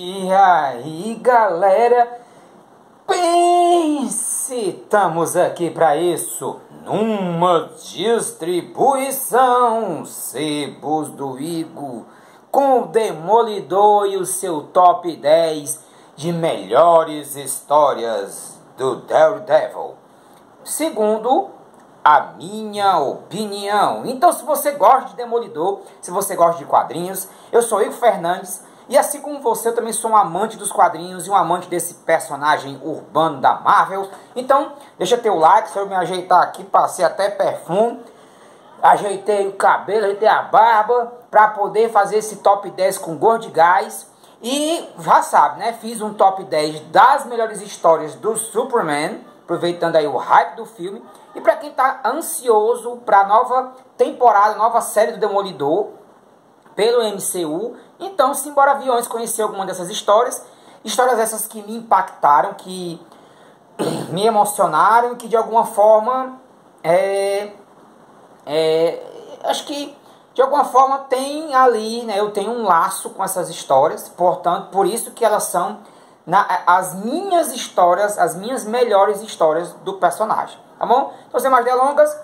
E aí, galera, pense, estamos aqui para isso, numa distribuição Sebos do Igor, com o Demolidor e o seu top 10 de melhores histórias do Daredevil, segundo a minha opinião. Então, se você gosta de Demolidor, se você gosta de quadrinhos, eu sou Igor Fernandes. E assim como você, eu também sou um amante dos quadrinhos e um amante desse personagem urbano da Marvel. Então, deixa teu like, se eu me ajeitar aqui, passei até perfume, ajeitei o cabelo, ajeitei a barba, para poder fazer esse top 10 com gosto de gás. E já sabe, né? Fiz um top 10 das melhores histórias do Superman, aproveitando aí o hype do filme. E para quem tá ansioso para a nova temporada, nova série do Demolidor, pelo MCU, então simbora aviões conhecer alguma dessas histórias. Histórias essas que me impactaram, que me emocionaram, que de alguma forma acho que de alguma forma tem ali, né, eu tenho um laço com essas histórias, portanto, por isso que elas são as minhas histórias, as minhas melhores histórias do personagem, tá bom? Então, sem mais delongas,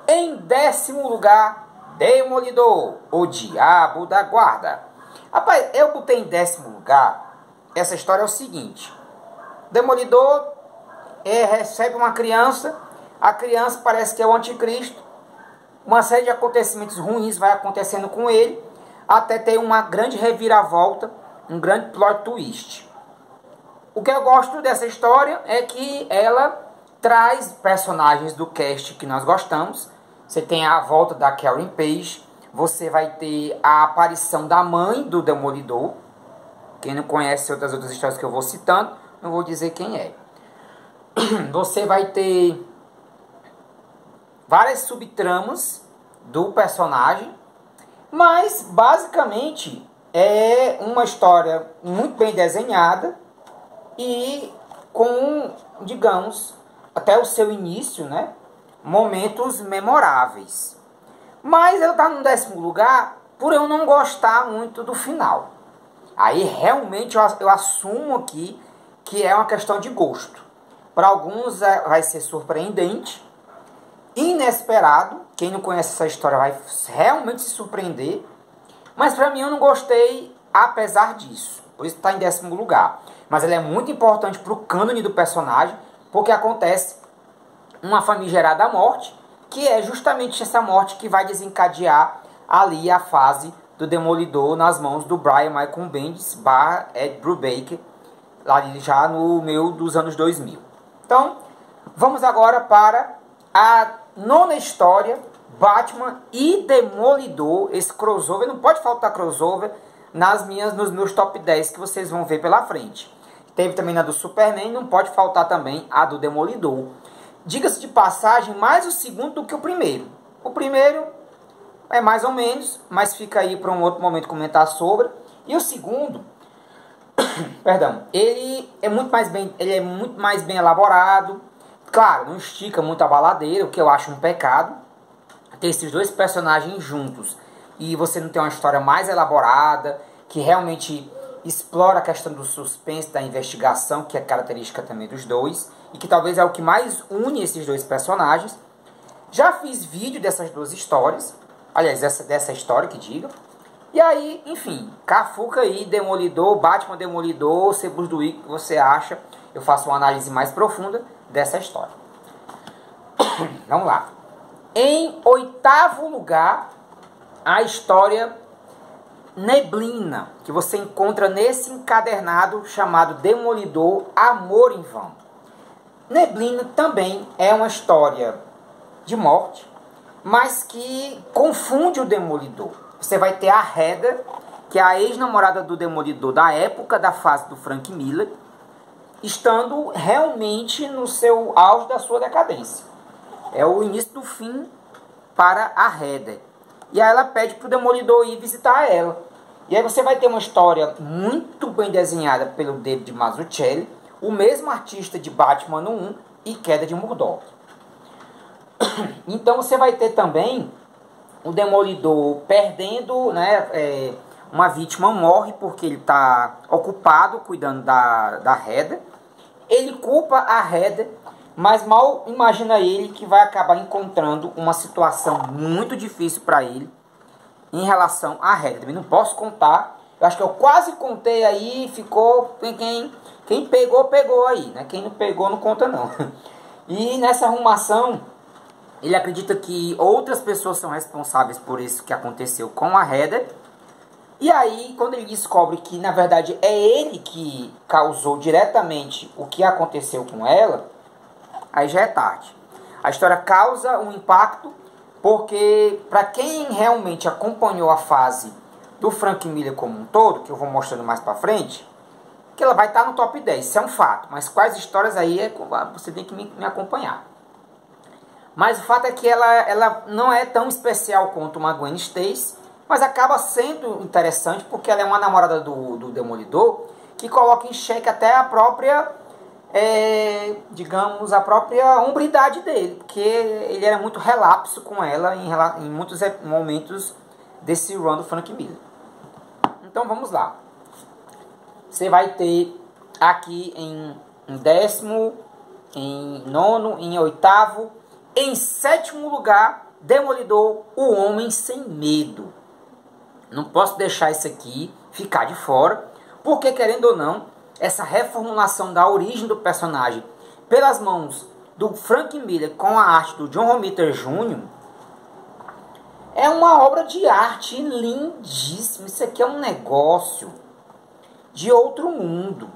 em 10º lugar, Demolidor, o Diabo da Guarda. Rapaz, eu botei em 10º lugar. Essa história é o seguinte: Demolidor recebe uma criança. A criança parece que é o anticristo. Uma série de acontecimentos ruins vai acontecendo com ele, até ter uma grande reviravolta, um grande plot twist. O que eu gosto dessa história é que ela traz personagens do cast que nós gostamos. Você tem a volta da Karen Page, você vai ter a aparição da mãe do Demolidor. Quem não conhece outras histórias que eu vou citando, não vou dizer quem é. Você vai ter várias subtramas do personagem, mas basicamente é uma história muito bem desenhada e com, digamos, até o seu início, né, momentos memoráveis. Mas ela está no 10º lugar por eu não gostar muito do final. Aí realmente eu assumo aqui que é uma questão de gosto. Para alguns vai ser surpreendente, inesperado. Quem não conhece essa história vai realmente se surpreender. Mas para mim eu não gostei apesar disso. Por isso está em 10º lugar. Mas ela é muito importante para o cânone do personagem, porque acontece uma famigerada morte, que é justamente essa morte que vai desencadear ali a fase do Demolidor nas mãos do Brian Michael Bendis / Ed Brubaker, ali já no meio dos anos 2000. Então, vamos agora para a 9ª história, Batman e Demolidor, esse crossover. Não pode faltar crossover nos meus top 10 que vocês vão ver pela frente. Teve também na do Superman, não pode faltar também a do Demolidor. Diga-se de passagem, mais o segundo do que o primeiro. O primeiro é mais ou menos, mas fica aí para um outro momento comentar sobre. E o segundo, perdão, ele é muito mais bem elaborado. Claro, não estica muito a baladeira, o que eu acho um pecado. Ter esses dois personagens juntos e você não tem uma história mais elaborada, que realmente explora a questão do suspense, da investigação, que é característica também dos dois, e que talvez é o que mais une esses dois personagens. Já fiz vídeo dessas duas histórias, aliás, dessa história que diga. E aí, enfim, cafuca aí, Demolidor, Batman Demolidor, Sebos do Igor, que você acha? Eu faço uma análise mais profunda dessa história. Vamos lá. Em 8º lugar, a história Neblina, que você encontra nesse encadernado chamado Demolidor Amor em Vão. Neblina também é uma história de morte, mas que confunde o Demolidor. Você vai ter a Heather, que é a ex-namorada do Demolidor da época da fase do Frank Miller, estando realmente no seu auge da sua decadência. É o início do fim para a Heather. E aí ela pede para o Demolidor ir visitar ela. E aí você vai ter uma história muito bem desenhada pelo David Mazzucchelli, o mesmo artista de Batman no 1 e Queda de Murdoch. Então você vai ter também o Demolidor perdendo, né, uma vítima morre porque ele está ocupado cuidando da Heather. Ele culpa a Heather, mas mal imagina ele que vai acabar encontrando uma situação muito difícil para ele em relação a Heather. Também não posso contar, eu acho que eu quase contei aí, ficou quem pegou, pegou aí, né? Quem não pegou não conta não. E nessa arrumação, ele acredita que outras pessoas são responsáveis por isso que aconteceu com a Heather. E aí, quando ele descobre que na verdade é ele que causou diretamente o que aconteceu com ela, aí já é tarde. A história causa um impacto porque, para quem realmente acompanhou a fase do Frank Miller como um todo, que eu vou mostrando mais pra frente, que ela vai estar no top 10, isso é um fato. Mas quais histórias aí você tem que me acompanhar. Mas o fato é que ela não é tão especial quanto uma Gwen Stacy, mas acaba sendo interessante porque ela é uma namorada do Demolidor que coloca em xeque até a própria, digamos, a própria hombridade dele, porque ele era muito relapso com ela em muitos momentos desse run do Frank Miller. Então vamos lá. Você vai ter aqui em décimo, em nono, em oitavo, em sétimo lugar, Demolidor, o Homem Sem Medo. Não posso deixar isso aqui ficar de fora, porque querendo ou não, essa reformulação da origem do personagem pelas mãos do Frank Miller com a arte do John Romita Jr. é uma obra de arte lindíssima. Isso aqui é um negócio de outro mundo.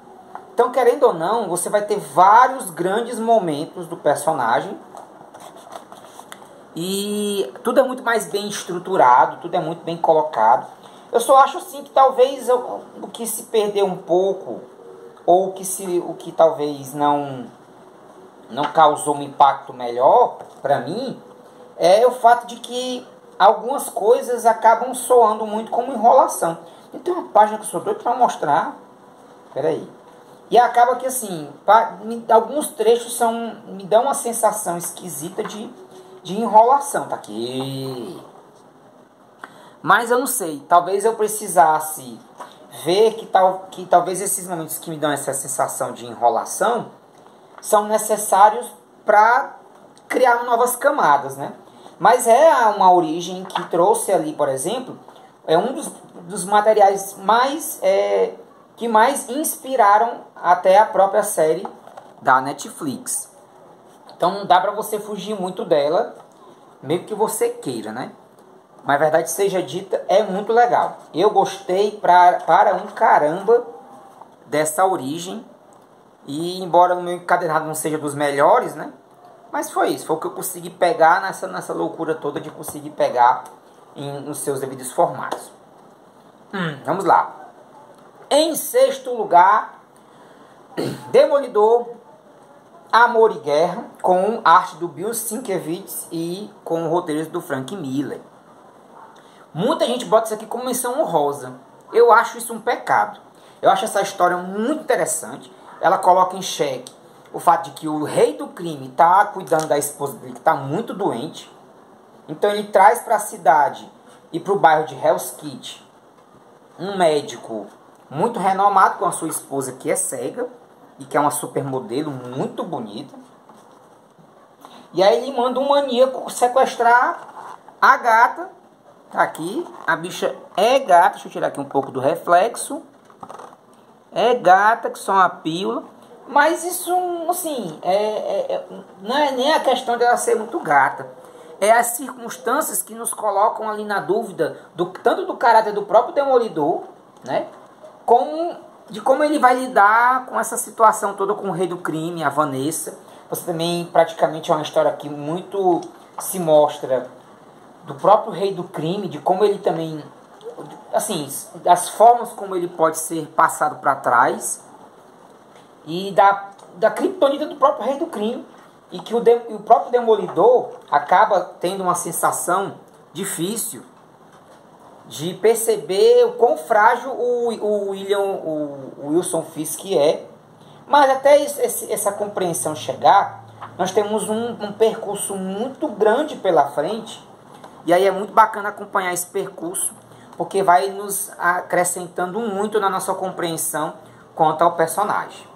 Então, querendo ou não, você vai ter vários grandes momentos do personagem. E tudo é muito mais bem estruturado, tudo é muito bem colocado. Eu só acho assim que talvez o que se perdeu um pouco, ou o que talvez não causou um impacto melhor para mim, é o fato de que algumas coisas acabam soando muito como enrolação. E tem uma página que eu sou doido para mostrar. Peraí. E acaba que assim, alguns trechos me dão uma sensação esquisita de enrolação. Tá aqui. Mas eu não sei. Talvez eu precisasse ver que talvez esses momentos que me dão essa sensação de enrolação são necessários para criar novas camadas, né? Mas é uma origem que trouxe ali, por exemplo, é um dos materiais que mais inspiraram até a própria série da Netflix. Então não dá pra você fugir muito dela, meio que você queira, né? Mas a verdade seja dita, é muito legal. Eu gostei para um caramba dessa origem. E embora o meu encadernado não seja dos melhores, né? Mas foi isso, foi o que eu consegui pegar nessa loucura toda de conseguir pegar nos seus devidos formatos. Vamos lá. Em sexto lugar, Demolidor, Amor e Guerra, com arte do Bill Sienkiewicz e com roteiros do Frank Miller. Muita gente bota isso aqui como menção honrosa. Eu acho isso um pecado. Eu acho essa história muito interessante. Ela coloca em xeque o fato de que o rei do crime está cuidando da esposa dele, que está muito doente. Então ele traz para a cidade e para o bairro de Hell's Kitchen um médico muito renomado com a sua esposa que é cega e que é uma supermodelo muito bonita. E aí ele manda um maníaco sequestrar a gata. Tá aqui, a bicha é gata. Deixa eu tirar aqui um pouco do reflexo. É gata, que só uma pílula. Mas isso, assim, não é nem a questão de ela ser muito gata. É as circunstâncias que nos colocam ali na dúvida, tanto do caráter do próprio Demolidor, né? Como ele vai lidar com essa situação toda com o rei do crime, a Vanessa. Você também, praticamente, é uma história que muito se mostra do próprio rei do crime, de como ele também, assim, das formas como ele pode ser passado para trás, e da criptonita do próprio rei do crime, e que o próprio Demolidor acaba tendo uma sensação difícil de perceber o quão frágil o Wilson Fisk é. Mas até essa compreensão chegar, nós temos um percurso muito grande pela frente. E aí é muito bacana acompanhar esse percurso porque vai nos acrescentando muito na nossa compreensão quanto ao personagem.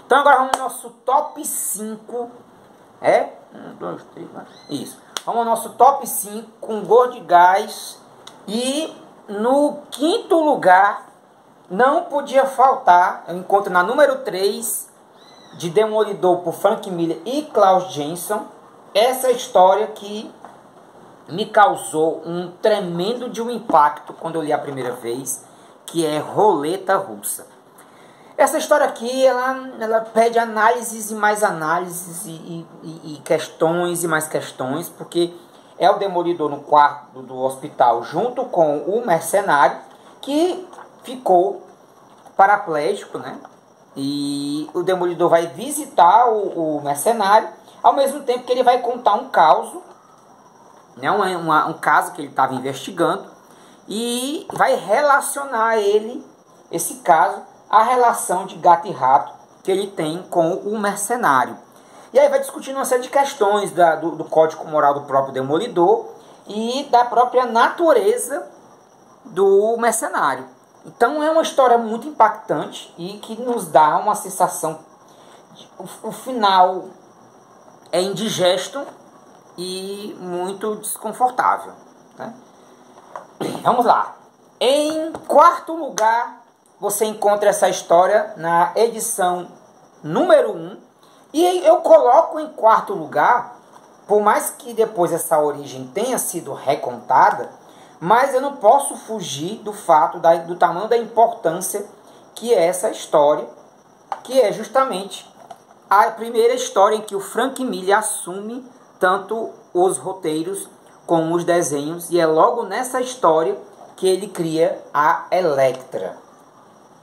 Então agora vamos ao nosso top 5. 1, 2, 3, 4. Isso. Vamos ao nosso top 5 com Gosto de Gás. E no quinto lugar, não podia faltar, eu encontro na número 3, de Demolidor por Frank Miller e Klaus Janson, essa história que me causou um tremendo de um impacto quando eu li a primeira vez, que é Roleta Russa. Essa história aqui, ela pede análises e mais análises e questões e mais questões, porque é o Demolidor no quarto do hospital junto com o mercenário, que ficou paraplégico, né? E o Demolidor vai visitar o mercenário, ao mesmo tempo que ele vai contar um caso, né? Um caso que ele estava investigando, e vai relacionar esse caso, a relação de gato e rato que ele tem com o mercenário. E aí vai discutindo uma série de questões do código moral do próprio Demolidor e da própria natureza do mercenário. Então é uma história muito impactante e que nos dá uma sensação... O final é indigesto e muito desconfortável, né? Vamos lá. Em quarto lugar, você encontra essa história na edição número 1. E eu coloco em quarto lugar, por mais que depois essa origem tenha sido recontada, mas eu não posso fugir do fato do tamanho da importância que é essa história, que é justamente a primeira história em que o Frank Miller assume tanto os roteiros como os desenhos, e é logo nessa história que ele cria a Elektra,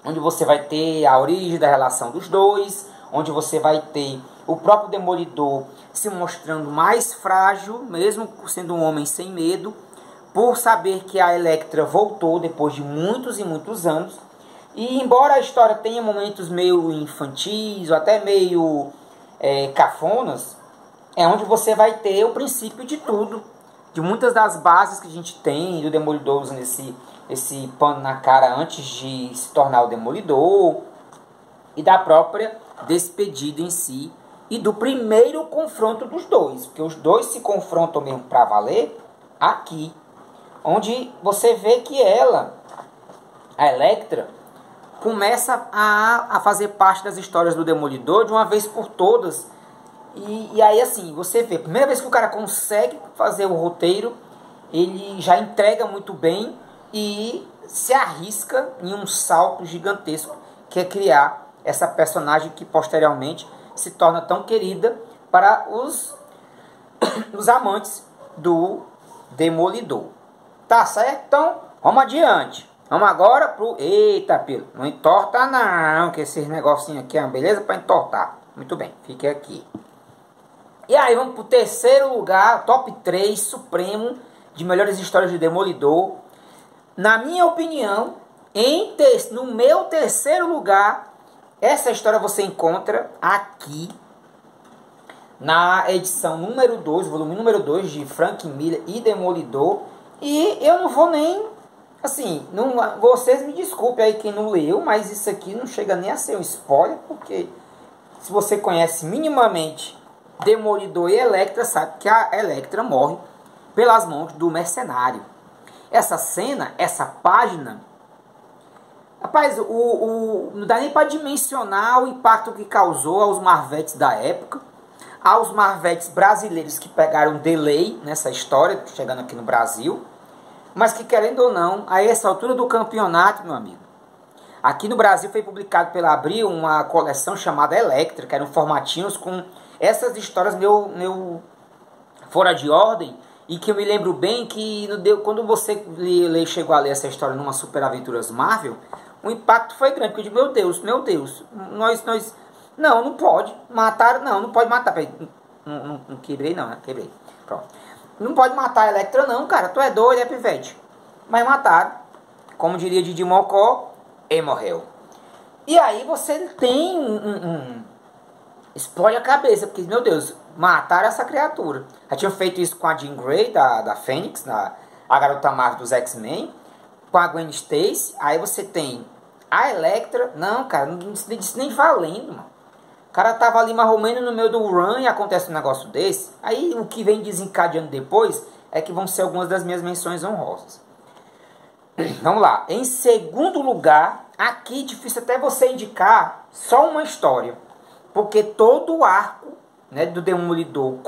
onde você vai ter a origem da relação dos dois, onde você vai ter o próprio Demolidor se mostrando mais frágil, mesmo sendo um homem sem medo, por saber que a Elektra voltou depois de muitos e muitos anos. E embora a história tenha momentos meio infantis, ou até meio cafonas, é onde você vai ter o princípio de tudo, de muitas das bases que a gente tem, do Demolidor usando esse pano na cara antes de se tornar o Demolidor, e da própria despedida em si, e do primeiro confronto dos dois, porque os dois se confrontam mesmo para valer aqui, onde você vê que ela, a Elektra, começa a fazer parte das histórias do Demolidor de uma vez por todas. E aí assim, você vê, a primeira vez que o cara consegue fazer o roteiro, ele já entrega muito bem e se arrisca em um salto gigantesco, que é criar essa personagem que posteriormente se torna tão querida para os amantes do Demolidor. Tá certo? Então, vamos adiante. Vamos agora pro... Eita, Pilo, não entorta não, que esses negocinhos aqui é uma beleza para entortar. Muito bem, fique aqui. E aí, vamos pro terceiro lugar, top 3 supremo de melhores histórias de Demolidor. Na minha opinião, no meu terceiro lugar, essa história você encontra aqui na edição número 2, volume número 2 de Frank Miller e Demolidor. E eu não vou nem, assim, vocês me desculpem aí quem não leu, mas isso aqui não chega nem a ser um spoiler, porque se você conhece minimamente Demolidor e Elektra, sabe que a Elektra morre pelas mãos do mercenário. Essa cena, essa página, rapaz, não dá nem para dimensionar o impacto que causou aos Marvetes da época, aos Marvetes brasileiros que pegaram delay nessa história, chegando aqui no Brasil, mas que, querendo ou não, a essa altura do campeonato, meu amigo, aqui no Brasil foi publicado pela Abril uma coleção chamada Elektra, que eram formatinhos com essas histórias meu fora de ordem, e que eu me lembro bem que quando você chegou a ler essa história numa Super Aventuras Marvel, o impacto foi grande, porque eu digo, meu Deus, não pode matar, não pode matar, não quebrei não, né? Quebrei, pronto. Não pode matar a Elektra não, cara, tu é doido, é pivete. Mas mataram, como diria Didi Mocó, e morreu. E aí você tem explode a cabeça, porque, meu Deus, mataram essa criatura. Já tinham feito isso com a Jean Grey, da Fênix, a garota Marvel dos X-Men, com a Gwen Stacy. Aí você tem a Elektra. Não, cara, não disse nem valendo, mano. O cara tava ali marromeno no meio do run e acontece um negócio desse. Aí o que vem desencadeando depois é que vão ser algumas das minhas menções honrosas. Vamos lá. Em segundo lugar, aqui difícil até você indicar só uma história. Porque todo o arco, né, do Demolidor,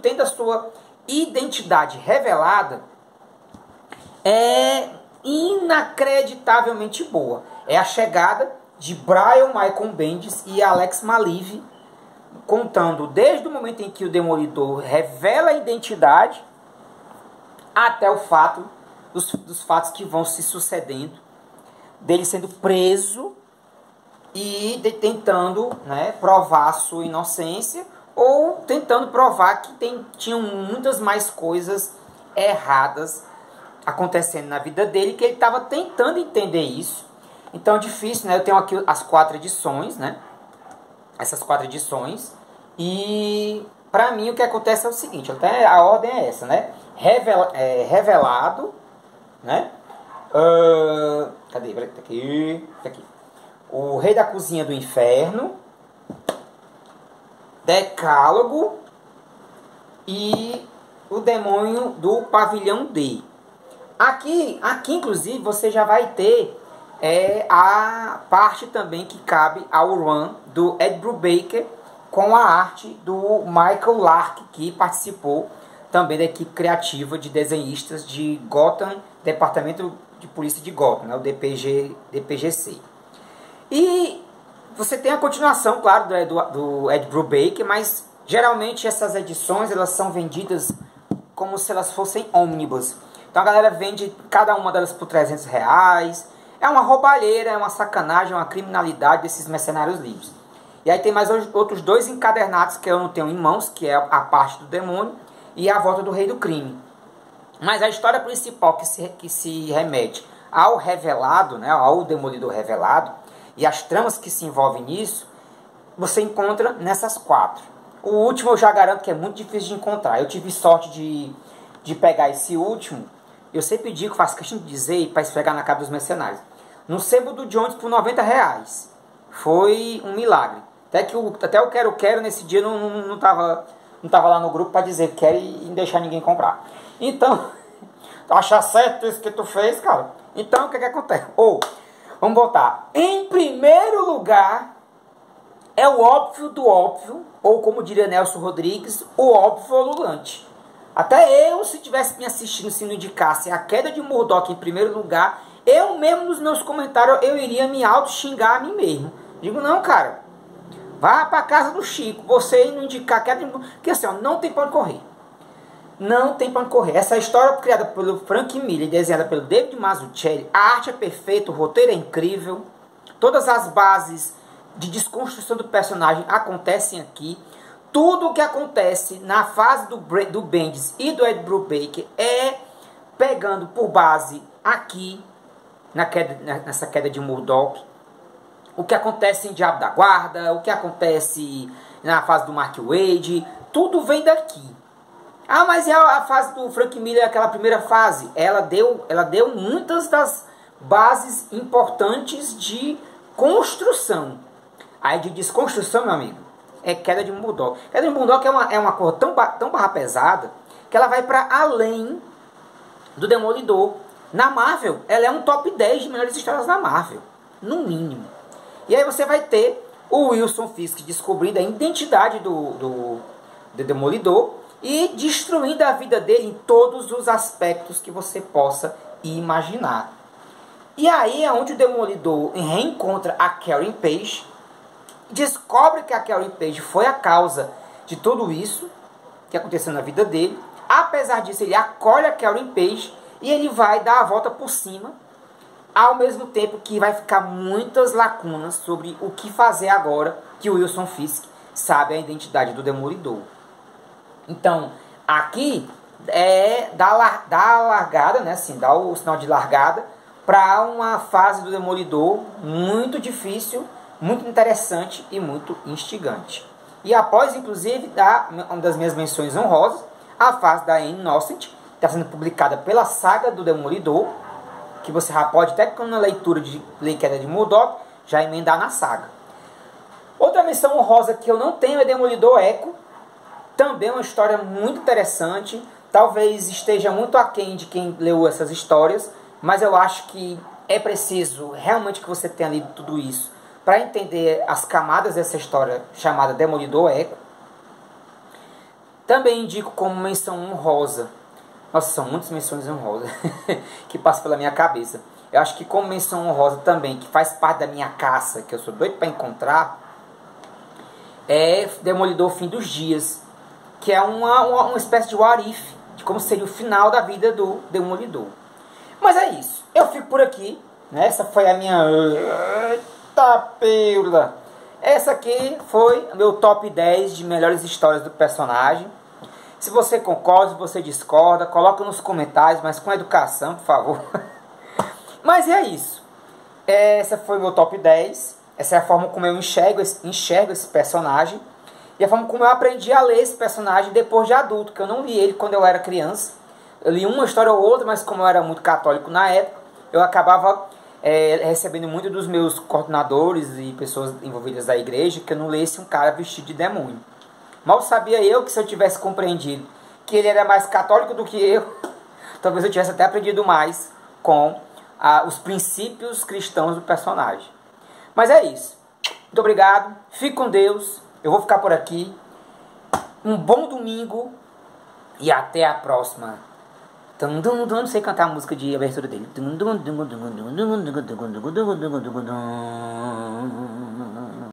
tendo a sua identidade revelada, é inacreditavelmente boa. É a chegada de Brian Michael Bendis e Alex Maleev, contando desde o momento em que o Demolidor revela a identidade até o fato dos fatos que vão se sucedendo, dele sendo preso e tentando, né, provar sua inocência, ou tentando provar que tinham muitas mais coisas erradas acontecendo na vida dele, que ele estava tentando entender isso. Então é difícil, né? Eu tenho aqui as 4 edições, né? Essas 4 edições. E para mim o que acontece é o seguinte, até a ordem é essa, né? Revelado, né? Cadê? Tá aqui. Tá aqui. O Rei da Cozinha do Inferno, Decálogo e o Demônio do Pavilhão D. Aqui inclusive você já vai ter a parte também que cabe ao run do Ed Brubaker, com a arte do Michael Lark, que participou também da equipe criativa de desenhistas de Gotham, Departamento de Polícia de Gotham, né, o DPGC. E você tem a continuação, claro, do Ed Brubaker, mas geralmente essas edições elas são vendidas como se elas fossem ônibus. Então a galera vende cada uma delas por R$300. É uma roubalheira, é uma sacanagem, é uma criminalidade desses mercenários livres. E aí tem mais outros 2 encadernados que eu não tenho em mãos, que é a parte do demônio e a volta do rei do crime. Mas a história principal que se remete ao revelado, né, ao Demolidor revelado, e as tramas que se envolvem nisso, você encontra nessas 4. O último eu já garanto que é muito difícil de encontrar. Eu tive sorte de pegar esse último. Eu sempre digo, faço questão de dizer, para esfregar na cara dos mercenários. No sebo do Jones por R$90. Foi um milagre. Até o Quero nesse dia não tava lá no grupo para dizer que quer e não deixar ninguém comprar. Então, tu acha certo isso que tu fez, cara? Então, o que acontece? Vamos botar. Em primeiro lugar, é o óbvio do óbvio, ou como diria Nelson Rodrigues, o óbvio volulante. Até eu, se tivesse me assistindo, se não indicasse a queda de Murdoch em primeiro lugar, eu mesmo nos meus comentários, eu iria me auto-xingar a mim mesmo. Digo, não, cara, vá pra casa do Chico, você não indicar a queda de Murdoch, porque assim, ó, não tem pra onde correr. Não tem pra onde correr. Essa história criada pelo Frank Miller, desenhada pelo David Mazzucchelli, a arte é perfeita, o roteiro é incrível, todas as bases de desconstrução do personagem acontecem aqui. Tudo o que acontece na fase do Bendis e do Ed Brubaker é pegando por base aqui, nessa queda de Murdoch. O que acontece em Diabo da Guarda, o que acontece na fase do Mark Waid, tudo vem daqui. Ah, mas é a fase do Frank Miller, aquela primeira fase. Ela deu muitas das bases importantes de construção. Aí de desconstrução, meu amigo, é queda de Murdoch. Queda de Murdoch é uma cor tão barra pesada que ela vai para além do Demolidor. Na Marvel, ela é um top 10 de melhores histórias da Marvel, no mínimo. E aí você vai ter o Wilson Fisk descobrindo a identidade do Demolidor e destruindo a vida dele em todos os aspectos que você possa imaginar. E aí é onde o Demolidor reencontra a Karen Page, descobre que a Karen Page foi a causa de tudo isso que aconteceu na vida dele. Apesar disso, ele acolhe a Karen Page e ele vai dar a volta por cima, ao mesmo tempo que vai ficar muitas lacunas sobre o que fazer agora que o Wilson Fisk sabe a identidade do Demolidor. Então, aqui dá a largada, né, assim, dá o sinal de largada para uma fase do Demolidor muito difícil, muito interessante e muito instigante. E após, inclusive, uma das minhas menções honrosas, a fase da Anne Innocent, está sendo publicada pela saga do Demolidor, que você já pode, até com uma leitura de Lei Queda de Murdoch, já emendar na saga. Outra menção honrosa que eu não tenho é Demolidor Echo. Também é uma história muito interessante. Talvez esteja muito aquém de quem leu essas histórias, mas eu acho que é preciso realmente que você tenha lido tudo isso para entender as camadas dessa história chamada Demolidor Echo. Também indico como menção honrosa. Nossa, são muitas menções honrosas que passam pela minha cabeça. Eu acho que como menção honrosa também, que faz parte da minha caça, que eu sou doido para encontrar, é Demolidor Fim dos Dias, que é uma espécie de what if, de como seria o final da vida do Demolidor. Mas é isso. Eu fico por aqui. Né? Essa foi a minha... Eita pílula! Essa aqui foi meu top 10 de melhores histórias do personagem. Se você concorda, se você discorda, coloca nos comentários, mas com educação, por favor. Mas é isso. Essa foi meu top 10. Essa é a forma como eu enxergo esse personagem. E a forma como eu aprendi a ler esse personagem depois de adulto, que eu não li ele quando eu era criança. Eu li uma história ou outra, mas como eu era muito católico na época, eu acabava recebendo muito dos meus coordenadores e pessoas envolvidas da igreja que eu não lesse um cara vestido de demônio. Mal sabia eu que se eu tivesse compreendido que ele era mais católico do que eu, talvez eu tivesse até aprendido mais com os princípios cristãos do personagem. Mas é isso. Muito obrigado. Fique com Deus. Eu vou ficar por aqui. Um bom domingo. E até a próxima. Não sei cantar a música de abertura dele.